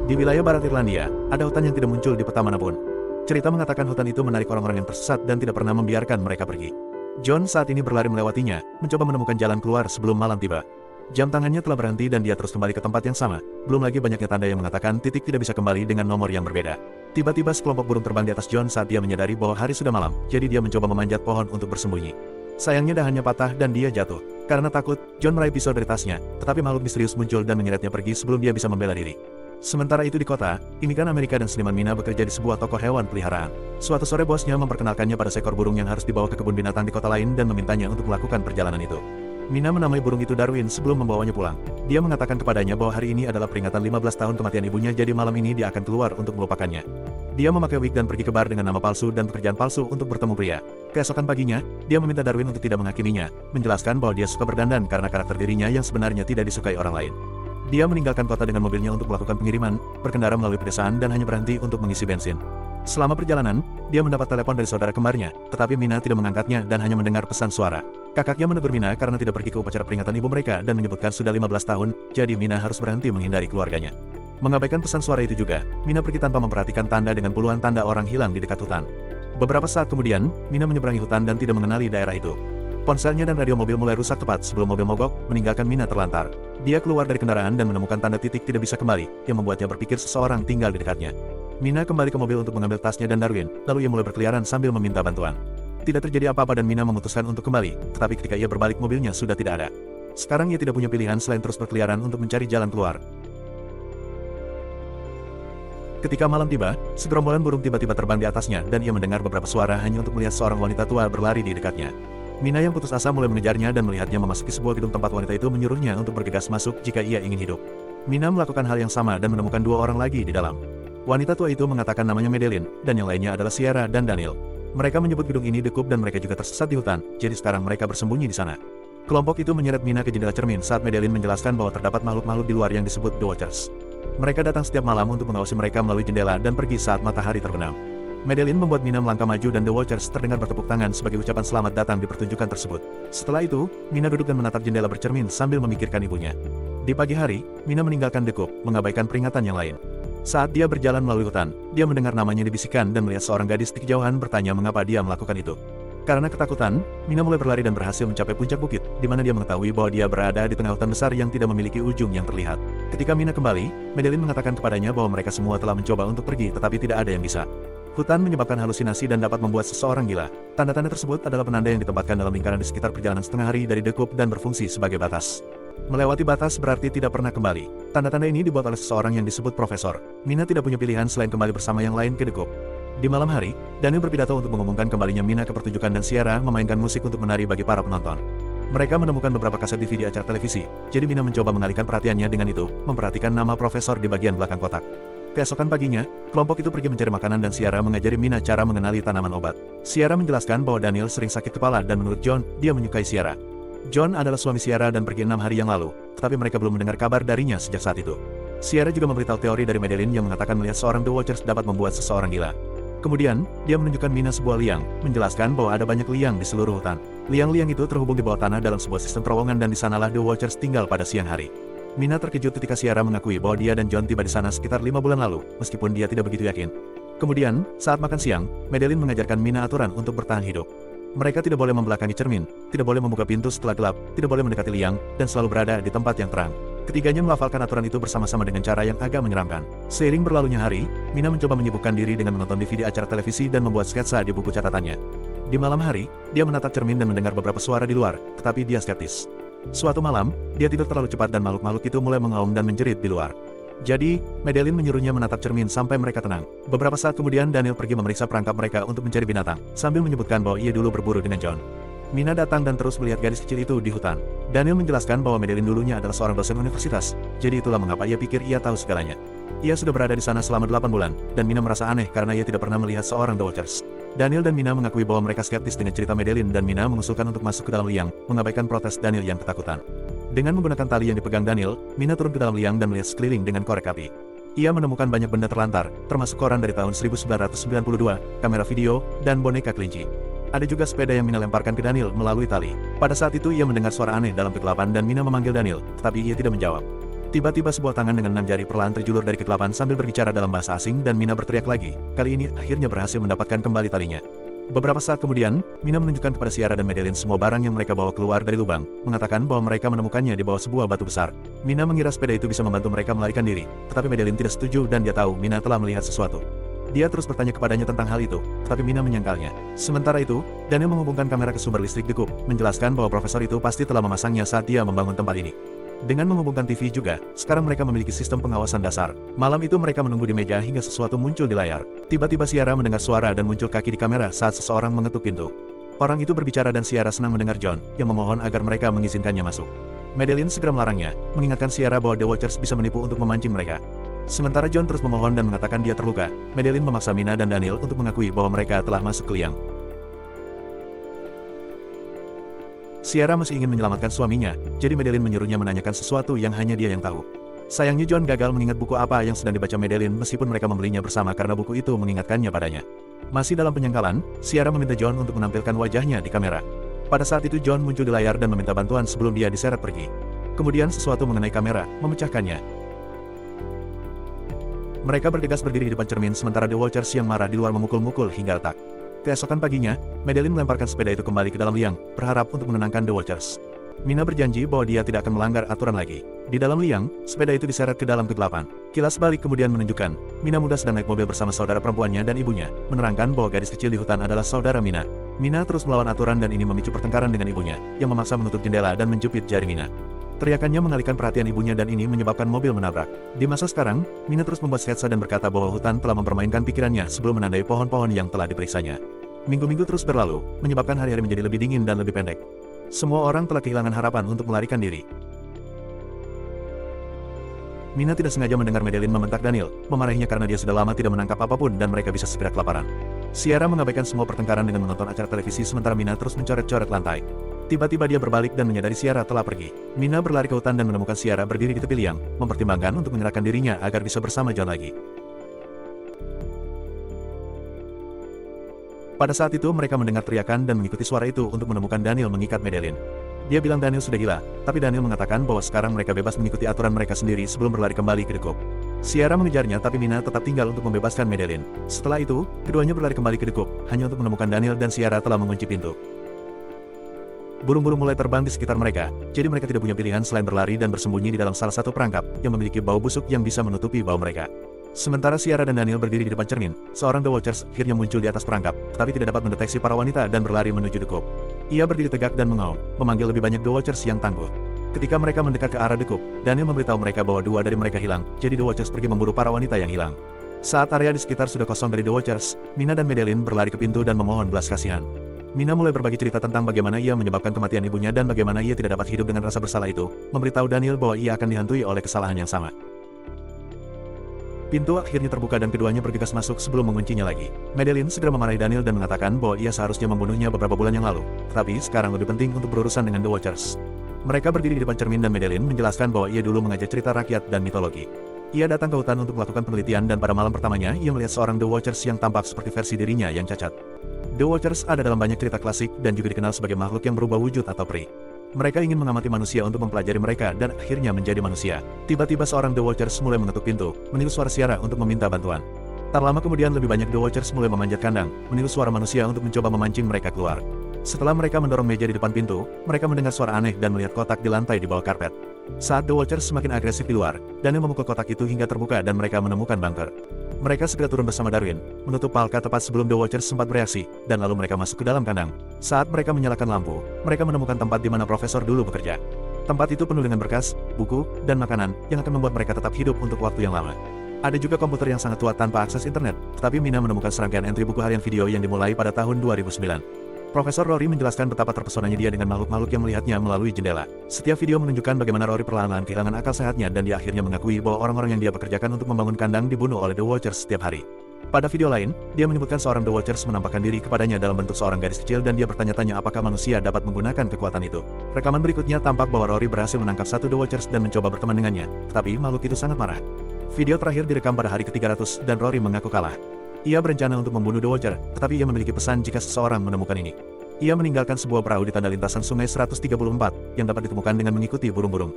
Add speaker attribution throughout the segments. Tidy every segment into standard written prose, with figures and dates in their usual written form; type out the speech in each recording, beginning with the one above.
Speaker 1: Di wilayah barat Irlandia, ada hutan yang tidak muncul di peta manapun. Cerita mengatakan hutan itu menarik orang-orang yang tersesat dan tidak pernah membiarkan mereka pergi. John saat ini berlari melewatinya, mencoba menemukan jalan keluar sebelum malam tiba. Jam tangannya telah berhenti dan dia terus kembali ke tempat yang sama. Belum lagi banyaknya tanda yang mengatakan titik tidak bisa kembali dengan nomor yang berbeda. Tiba-tiba sekelompok burung terbang di atas John saat dia menyadari bahwa hari sudah malam, jadi dia mencoba memanjat pohon untuk bersembunyi. Sayangnya dahannya patah dan dia jatuh. Karena takut, John meraih pisau dari tasnya, tetapi makhluk misterius muncul dan menyeretnya pergi sebelum dia bisa membela diri. Sementara itu di kota, imigran Amerika dan seniman Mina bekerja di sebuah toko hewan peliharaan. Suatu sore bosnya memperkenalkannya pada seekor burung yang harus dibawa ke kebun binatang di kota lain dan memintanya untuk melakukan perjalanan itu. Mina menamai burung itu Darwin sebelum membawanya pulang. Dia mengatakan kepadanya bahwa hari ini adalah peringatan 15 tahun kematian ibunya, jadi malam ini dia akan keluar untuk melupakannya. Dia memakai wig dan pergi ke bar dengan nama palsu dan pekerjaan palsu untuk bertemu pria. Keesokan paginya, dia meminta Darwin untuk tidak menghakiminya, menjelaskan bahwa dia suka berdandan karena karakter dirinya yang sebenarnya tidak disukai orang lain. Dia meninggalkan kota dengan mobilnya untuk melakukan pengiriman, berkendara melalui pedesaan dan hanya berhenti untuk mengisi bensin. Selama perjalanan, dia mendapat telepon dari saudara kembarnya, tetapi Mina tidak mengangkatnya dan hanya mendengar pesan suara. Kakaknya menegur Mina karena tidak pergi ke upacara peringatan ibu mereka dan menyebutkan sudah 15 tahun, jadi Mina harus berhenti menghindari keluarganya. Mengabaikan pesan suara itu juga, Mina pergi tanpa memperhatikan tanda dengan puluhan tanda orang hilang di dekat hutan. Beberapa saat kemudian, Mina menyeberangi hutan dan tidak mengenali daerah itu. Ponselnya dan radio mobil mulai rusak tepat sebelum mobil mogok, meninggalkan Mina terlantar. Dia keluar dari kendaraan dan menemukan tanda titik tidak bisa kembali, yang membuatnya berpikir seseorang tinggal di dekatnya. Mina kembali ke mobil untuk mengambil tasnya dan Darwin, lalu ia mulai berkeliaran sambil meminta bantuan. Tidak terjadi apa-apa dan Mina memutuskan untuk kembali, tetapi ketika ia berbalik mobilnya sudah tidak ada. Sekarang ia tidak punya pilihan selain terus berkeliaran untuk mencari jalan keluar. Ketika malam tiba, segerombolan burung tiba-tiba terbang di atasnya dan ia mendengar beberapa suara hanya untuk melihat seorang wanita tua berlari di dekatnya. Mina yang putus asa mulai mengejarnya dan melihatnya memasuki sebuah gedung tempat wanita itu menyuruhnya untuk bergegas masuk jika ia ingin hidup. Mina melakukan hal yang sama dan menemukan dua orang lagi di dalam. Wanita tua itu mengatakan namanya Madeline, dan yang lainnya adalah Sierra dan Daniel. Mereka menyebut gedung ini The Coop dan mereka juga tersesat di hutan, jadi sekarang mereka bersembunyi di sana. Kelompok itu menyeret Mina ke jendela cermin saat Madeline menjelaskan bahwa terdapat makhluk-makhluk di luar yang disebut The Watchers. Mereka datang setiap malam untuk mengawasi mereka melalui jendela dan pergi saat matahari terbenam. Madeline membuat Mina melangkah maju dan The Watchers terdengar bertepuk tangan sebagai ucapan selamat datang di pertunjukan tersebut. Setelah itu, Mina duduk dan menatap jendela bercermin sambil memikirkan ibunya. Di pagi hari, Mina meninggalkan The Coop, mengabaikan peringatan yang lain. Saat dia berjalan melalui hutan, dia mendengar namanya dibisikkan dan melihat seorang gadis di kejauhan bertanya mengapa dia melakukan itu. Karena ketakutan, Mina mulai berlari dan berhasil mencapai puncak bukit, di mana dia mengetahui bahwa dia berada di tengah hutan besar yang tidak memiliki ujung yang terlihat. Ketika Mina kembali, Madeline mengatakan kepadanya bahwa mereka semua telah mencoba untuk pergi tetapi tidak ada yang bisa. Hutan menyebabkan halusinasi dan dapat membuat seseorang gila. Tanda-tanda tersebut adalah penanda yang ditempatkan dalam lingkaran di sekitar perjalanan setengah hari dari The Coop dan berfungsi sebagai batas. Melewati batas berarti tidak pernah kembali. Tanda-tanda ini dibuat oleh seseorang yang disebut Profesor. Mina tidak punya pilihan selain kembali bersama yang lain ke The Coop. Di malam hari, Daniel berpidato untuk mengumumkan kembalinya Mina ke pertunjukan dan Sierra memainkan musik untuk menari bagi para penonton. Mereka menemukan beberapa kaset DVD acara televisi, jadi Mina mencoba mengalihkan perhatiannya dengan itu, memperhatikan nama Profesor di bagian belakang kotak. Keesokan paginya, kelompok itu pergi mencari makanan dan Sierra mengajari Mina cara mengenali tanaman obat. Sierra menjelaskan bahwa Daniel sering sakit kepala dan menurut John, dia menyukai Sierra. John adalah suami Sierra dan pergi 6 hari yang lalu, tetapi mereka belum mendengar kabar darinya sejak saat itu. Sierra juga memberitahu teori dari Madeline yang mengatakan melihat seorang The Watchers dapat membuat seseorang gila. Kemudian, dia menunjukkan Mina sebuah liang, menjelaskan bahwa ada banyak liang di seluruh hutan. Liang-liang itu terhubung di bawah tanah dalam sebuah sistem terowongan dan di sanalah The Watchers tinggal pada siang hari. Mina terkejut ketika Sierra mengakui bahwa dia dan John tiba di sana sekitar 5 bulan lalu, meskipun dia tidak begitu yakin. Kemudian, saat makan siang, Madeline mengajarkan Mina aturan untuk bertahan hidup. Mereka tidak boleh membelakangi cermin, tidak boleh membuka pintu setelah gelap, tidak boleh mendekati liang, dan selalu berada di tempat yang terang. Ketiganya melafalkan aturan itu bersama-sama dengan cara yang agak menyeramkan. Seiring berlalunya hari, Mina mencoba menyibukkan diri dengan menonton DVD acara televisi dan membuat sketsa di buku catatannya. Di malam hari, dia menatap cermin dan mendengar beberapa suara di luar, tetapi dia skeptis. Suatu malam, dia tidur terlalu cepat dan makhluk-makhluk itu mulai mengaum dan menjerit di luar. Jadi, Madeline menyuruhnya menatap cermin sampai mereka tenang. Beberapa saat kemudian Daniel pergi memeriksa perangkap mereka untuk mencari binatang, sambil menyebutkan bahwa ia dulu berburu dengan John. Mina datang dan terus melihat gadis kecil itu di hutan. Daniel menjelaskan bahwa Madeline dulunya adalah seorang dosen universitas, jadi itulah mengapa ia pikir ia tahu segalanya. Ia sudah berada di sana selama 8 bulan, dan Mina merasa aneh karena ia tidak pernah melihat seorang The Watchers. Daniel dan Mina mengakui bahwa mereka skeptis dengan cerita Madeline dan Mina mengusulkan untuk masuk ke dalam liang, mengabaikan protes Daniel yang ketakutan. Dengan menggunakan tali yang dipegang Daniel, Mina turun ke dalam liang dan melihat sekeliling dengan korek api. Ia menemukan banyak benda terlantar, termasuk koran dari tahun 1992, kamera video, dan boneka kelinci. Ada juga sepeda yang Mina lemparkan ke Daniel melalui tali. Pada saat itu ia mendengar suara aneh dalam kegelapan dan Mina memanggil Daniel, tetapi ia tidak menjawab. Tiba-tiba sebuah tangan dengan 6 jari perlahan terjulur dari kegelapan sambil berbicara dalam bahasa asing dan Mina berteriak lagi. Kali ini akhirnya berhasil mendapatkan kembali talinya. Beberapa saat kemudian, Mina menunjukkan kepada Ciara dan Madeline semua barang yang mereka bawa keluar dari lubang, mengatakan bahwa mereka menemukannya di bawah sebuah batu besar. Mina mengira sepeda itu bisa membantu mereka melarikan diri, tetapi Madeline tidak setuju dan dia tahu Mina telah melihat sesuatu. Dia terus bertanya kepadanya tentang hal itu, tetapi Mina menyangkalnya. Sementara itu, Daniel menghubungkan kamera ke sumber listrik The Coop, menjelaskan bahwa profesor itu pasti telah memasangnya saat dia membangun tempat ini. Dengan menghubungkan TV juga, sekarang mereka memiliki sistem pengawasan dasar. Malam itu mereka menunggu di meja hingga sesuatu muncul di layar. Tiba-tiba Ciara mendengar suara dan muncul kaki di kamera saat seseorang mengetuk pintu. Orang itu berbicara dan Ciara senang mendengar John, yang memohon agar mereka mengizinkannya masuk. Madeline segera melarangnya, mengingatkan Ciara bahwa The Watchers bisa menipu untuk memancing mereka. Sementara John terus memohon dan mengatakan dia terluka, Madeline memaksa Mina dan Daniel untuk mengakui bahwa mereka telah masuk ke liang. Ciara masih ingin menyelamatkan suaminya, jadi Madeline menyuruhnya menanyakan sesuatu yang hanya dia yang tahu. Sayangnya John gagal mengingat buku apa yang sedang dibaca Madeline meskipun mereka membelinya bersama karena buku itu mengingatkannya padanya. Masih dalam penyangkalan, Ciara meminta John untuk menampilkan wajahnya di kamera. Pada saat itu John muncul di layar dan meminta bantuan sebelum dia diseret pergi. Kemudian sesuatu mengenai kamera, memecahkannya. Mereka bergegas berdiri di depan cermin sementara The Watchers yang marah di luar memukul-mukul hingga retak. Keesokan paginya, Madeline melemparkan sepeda itu kembali ke dalam liang, berharap untuk menenangkan The Watchers. Mina berjanji bahwa dia tidak akan melanggar aturan lagi. Di dalam liang, sepeda itu diseret ke dalam kegelapan. Kilas balik kemudian menunjukkan, Mina muda sedang naik mobil bersama saudara perempuannya dan ibunya, menerangkan bahwa gadis kecil di hutan adalah saudara Mina. Mina terus melawan aturan dan ini memicu pertengkaran dengan ibunya, yang memaksa menutup jendela dan menjepit jari Mina. Teriakannya mengalihkan perhatian ibunya dan ini menyebabkan mobil menabrak. Di masa sekarang, Mina terus membuat sketsa dan berkata bahwa hutan telah mempermainkan pikirannya sebelum menandai pohon-pohon yang telah diperiksanya. Minggu-minggu terus berlalu, menyebabkan hari-hari menjadi lebih dingin dan lebih pendek. Semua orang telah kehilangan harapan untuk melarikan diri. Mina tidak sengaja mendengar Madeline membentak Daniel, memarahinya karena dia sudah lama tidak menangkap apapun dan mereka bisa segera kelaparan. Ciara mengabaikan semua pertengkaran dengan menonton acara televisi sementara Mina terus mencoret-coret lantai. Tiba-tiba dia berbalik dan menyadari Ciara telah pergi. Mina berlari ke hutan dan menemukan Ciara berdiri di tepi liang, mempertimbangkan untuk menyerahkan dirinya agar bisa bersama John lagi. Pada saat itu mereka mendengar teriakan dan mengikuti suara itu untuk menemukan Daniel mengikat Madeline. Dia bilang Daniel sudah gila, tapi Daniel mengatakan bahwa sekarang mereka bebas mengikuti aturan mereka sendiri sebelum berlari kembali ke The Coop. Ciara mengejarnya tapi Mina tetap tinggal untuk membebaskan Madeline. Setelah itu, keduanya berlari kembali ke The Coop, hanya untuk menemukan Daniel dan Ciara telah mengunci pintu. Burung-burung mulai terbang di sekitar mereka, jadi mereka tidak punya pilihan selain berlari dan bersembunyi di dalam salah satu perangkap yang memiliki bau busuk yang bisa menutupi bau mereka. Sementara Ciara dan Daniel berdiri di depan cermin, seorang The Watchers akhirnya muncul di atas perangkap, tetapi tidak dapat mendeteksi para wanita dan berlari menuju The Coop. Ia berdiri tegak dan mengaum, memanggil lebih banyak The Watchers yang tangguh. Ketika mereka mendekat ke arah The Coop, Daniel memberitahu mereka bahwa 2 dari mereka hilang, jadi The Watchers pergi memburu para wanita yang hilang. Saat area di sekitar sudah kosong dari The Watchers, Mina dan Madeline berlari ke pintu dan memohon belas kasihan. Mina mulai berbagi cerita tentang bagaimana ia menyebabkan kematian ibunya dan bagaimana ia tidak dapat hidup dengan rasa bersalah itu, memberitahu Daniel bahwa ia akan dihantui oleh kesalahan yang sama. Pintu akhirnya terbuka dan keduanya bergegas masuk sebelum menguncinya lagi. Madeline segera memarahi Daniel dan mengatakan bahwa ia seharusnya membunuhnya beberapa bulan yang lalu, tetapi sekarang lebih penting untuk berurusan dengan The Watchers. Mereka berdiri di depan cermin dan Madeline menjelaskan bahwa ia dulu mengajar cerita rakyat dan mitologi. Ia datang ke hutan untuk melakukan penelitian dan pada malam pertamanya ia melihat seorang The Watchers yang tampak seperti versi dirinya yang cacat. The Watchers ada dalam banyak cerita klasik dan juga dikenal sebagai makhluk yang berubah wujud atau peri. Mereka ingin mengamati manusia untuk mempelajari mereka dan akhirnya menjadi manusia. Tiba-tiba seorang The Watchers mulai mengetuk pintu, meniru suara Ciara untuk meminta bantuan. Tak lama kemudian lebih banyak The Watchers mulai memanjat kandang, meniru suara manusia untuk mencoba memancing mereka keluar. Setelah mereka mendorong meja di depan pintu, mereka mendengar suara aneh dan melihat kotak di lantai di bawah karpet. Saat The Watchers semakin agresif di luar, Daniel memukul kotak itu hingga terbuka dan mereka menemukan bunker. Mereka segera turun bersama Darwin, menutup Palka tepat sebelum The Watchers sempat bereaksi, dan lalu mereka masuk ke dalam kandang. Saat mereka menyalakan lampu, mereka menemukan tempat di mana profesor dulu bekerja. Tempat itu penuh dengan berkas, buku, dan makanan, yang akan membuat mereka tetap hidup untuk waktu yang lama. Ada juga komputer yang sangat tua tanpa akses internet, tetapi Mina menemukan serangkaian entry buku harian video yang dimulai pada tahun 2009. Profesor Rory menjelaskan betapa terpesonanya dia dengan makhluk-makhluk yang melihatnya melalui jendela. Setiap video menunjukkan bagaimana Rory perlahan-lahan kehilangan akal sehatnya dan dia akhirnya mengakui bahwa orang-orang yang dia pekerjakan untuk membangun kandang dibunuh oleh The Watchers setiap hari. Pada video lain, dia menyebutkan seorang The Watchers menampakkan diri kepadanya dalam bentuk seorang gadis kecil dan dia bertanya-tanya apakah manusia dapat menggunakan kekuatan itu. Rekaman berikutnya tampak bahwa Rory berhasil menangkap satu The Watchers dan mencoba berteman dengannya, tetapi makhluk itu sangat marah. Video terakhir direkam pada hari ke-300 dan Rory mengaku kalah. Ia berencana untuk membunuh The Watcher, tetapi ia memiliki pesan jika seseorang menemukan ini. Ia meninggalkan sebuah perahu di tanda lintasan sungai 134 yang dapat ditemukan dengan mengikuti burung-burung.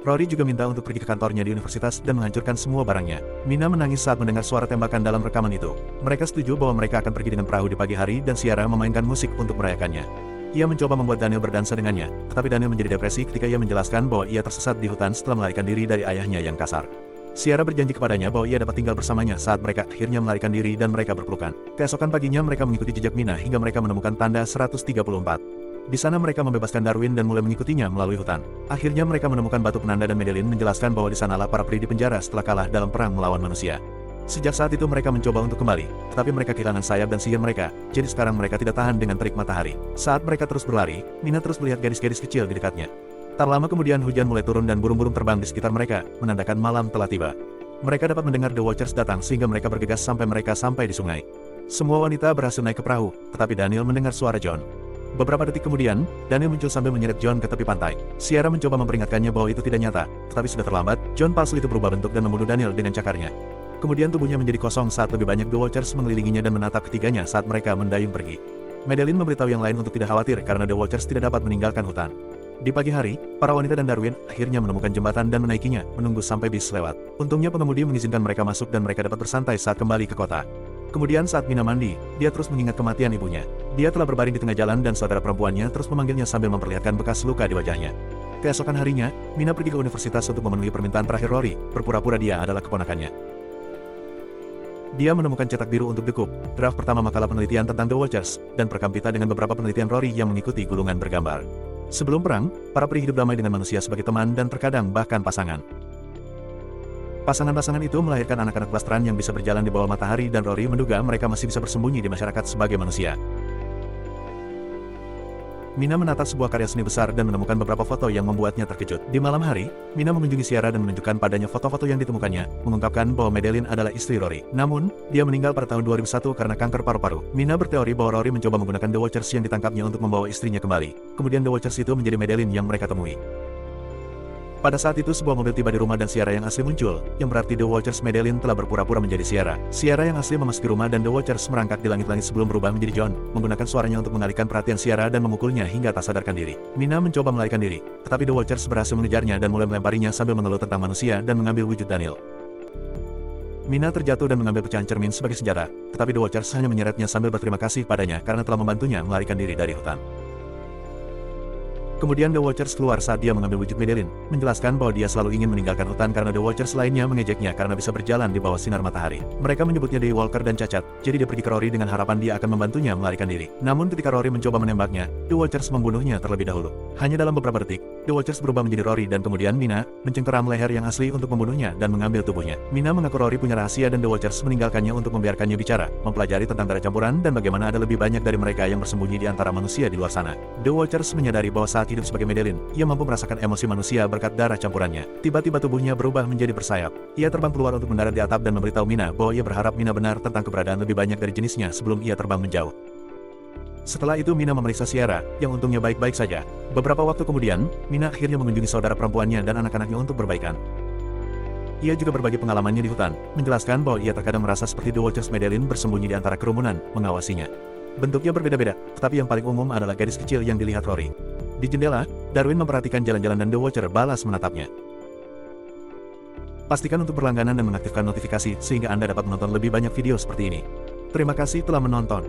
Speaker 1: Rory juga minta untuk pergi ke kantornya di universitas dan menghancurkan semua barangnya. Mina menangis saat mendengar suara tembakan dalam rekaman itu. Mereka setuju bahwa mereka akan pergi dengan perahu di pagi hari dan Ciara memainkan musik untuk merayakannya. Ia mencoba membuat Daniel berdansa dengannya, tetapi Daniel menjadi depresi ketika ia menjelaskan bahwa ia tersesat di hutan setelah melarikan diri dari ayahnya yang kasar. Ciara berjanji kepadanya bahwa ia dapat tinggal bersamanya saat mereka akhirnya melarikan diri dan mereka berpelukan. Keesokan paginya mereka mengikuti jejak Mina hingga mereka menemukan tanda 134. Di sana mereka membebaskan Darwin dan mulai mengikutinya melalui hutan. Akhirnya mereka menemukan batu penanda dan Madeline menjelaskan bahwa di sanalah para peri di penjara setelah kalah dalam perang melawan manusia. Sejak saat itu mereka mencoba untuk kembali, tetapi mereka kehilangan sayap dan sihir mereka, jadi sekarang mereka tidak tahan dengan terik matahari. Saat mereka terus berlari, Mina terus melihat gadis-gadis kecil di dekatnya. Tak lama kemudian hujan mulai turun dan burung-burung terbang di sekitar mereka, menandakan malam telah tiba. Mereka dapat mendengar The Watchers datang sehingga mereka bergegas sampai mereka sampai di sungai. Semua wanita berhasil naik ke perahu, tetapi Daniel mendengar suara John. Beberapa detik kemudian, Daniel muncul sambil menyeret John ke tepi pantai. Ciara mencoba memperingatkannya bahwa itu tidak nyata, tetapi sudah terlambat. John palsu itu berubah bentuk dan membunuh Daniel dengan cakarnya. Kemudian tubuhnya menjadi kosong saat lebih banyak The Watchers mengelilinginya dan menatap ketiganya saat mereka mendayung pergi. Madeline memberitahu yang lain untuk tidak khawatir karena The Watchers tidak dapat meninggalkan hutan. Di pagi hari, para wanita dan Darwin akhirnya menemukan jembatan dan menaikinya, menunggu sampai bis lewat. Untungnya pengemudi mengizinkan mereka masuk dan mereka dapat bersantai saat kembali ke kota. Kemudian saat Mina mandi, dia terus mengingat kematian ibunya. Dia telah berbaring di tengah jalan dan saudara perempuannya terus memanggilnya sambil memperlihatkan bekas luka di wajahnya. Keesokan harinya, Mina pergi ke universitas untuk memenuhi permintaan terakhir Rory, berpura-pura dia adalah keponakannya. Dia menemukan cetak biru untuk The Coup, draft pertama makalah penelitian tentang The Watchers, dan perekam pita dengan beberapa penelitian Rory yang mengikuti gulungan bergambar. Sebelum perang, para peri hidup damai dengan manusia sebagai teman dan terkadang bahkan pasangan. Pasangan-pasangan itu melahirkan anak-anak blasteran yang bisa berjalan di bawah matahari dan Rory menduga mereka masih bisa bersembunyi di masyarakat sebagai manusia. Mina menatap sebuah karya seni besar dan menemukan beberapa foto yang membuatnya terkejut. Di malam hari, Mina mengunjungi Ciara dan menunjukkan padanya foto-foto yang ditemukannya, mengungkapkan bahwa Madeline adalah istri Rory. Namun, dia meninggal pada tahun 2001 karena kanker paru-paru. Mina berteori bahwa Rory mencoba menggunakan The Watchers yang ditangkapnya untuk membawa istrinya kembali. Kemudian The Watchers itu menjadi Madeline yang mereka temui. Pada saat itu sebuah mobil tiba di rumah dan Ciara yang asli muncul, yang berarti The Watchers Madeline telah berpura-pura menjadi Ciara. Ciara yang asli memasuki rumah dan The Watchers merangkak di langit-langit sebelum berubah menjadi John, menggunakan suaranya untuk mengalihkan perhatian Ciara dan memukulnya hingga tak sadarkan diri. Mina mencoba melarikan diri, tetapi The Watchers berhasil mengejarnya dan mulai melemparinya sambil mengeluh tentang manusia dan mengambil wujud Daniel. Mina terjatuh dan mengambil pecahan cermin sebagai senjata, tetapi The Watchers hanya menyeretnya sambil berterima kasih padanya karena telah membantunya melarikan diri dari hutan. Kemudian The Watchers keluar saat dia mengambil wujud Madeline, menjelaskan bahwa dia selalu ingin meninggalkan hutan karena The Watchers lainnya mengejeknya karena bisa berjalan di bawah sinar matahari. Mereka menyebutnya Daywalker dan cacat, jadi dia pergi ke Rory dengan harapan dia akan membantunya melarikan diri. Namun ketika Rory mencoba menembaknya, The Watchers membunuhnya terlebih dahulu. Hanya dalam beberapa detik, The Watchers berubah menjadi Rory dan kemudian Mina mencengkeram leher yang asli untuk membunuhnya dan mengambil tubuhnya. Mina mengaku Rory punya rahasia dan The Watchers meninggalkannya untuk membiarkannya bicara, mempelajari tentang darah campuran dan bagaimana ada lebih banyak dari mereka yang bersembunyi di antara manusia di luar sana. The Watchers menyadari bahwa saat hidup sebagai Madeline, ia mampu merasakan emosi manusia berkat darah campurannya. Tiba-tiba tubuhnya berubah menjadi bersayap. Ia terbang keluar untuk mendarat di atap dan memberitahu Mina bahwa ia berharap Mina benar tentang keberadaan lebih banyak dari jenisnya sebelum ia terbang menjauh. Setelah itu Mina memeriksa Ciara, yang untungnya baik-baik saja. Beberapa waktu kemudian, Mina akhirnya mengunjungi saudara perempuannya dan anak-anaknya untuk berbaikan. Ia juga berbagi pengalamannya di hutan, menjelaskan bahwa ia terkadang merasa seperti The Watchers Madeline bersembunyi di antara kerumunan, mengawasinya. Bentuknya berbeda-beda, tetapi yang paling umum adalah gadis kecil yang dilihat Rory. Di jendela, Darwin memperhatikan jalan-jalan dan The Watcher balas menatapnya. Pastikan untuk berlangganan dan mengaktifkan notifikasi sehingga Anda dapat menonton lebih banyak video seperti ini. Terima kasih telah menonton.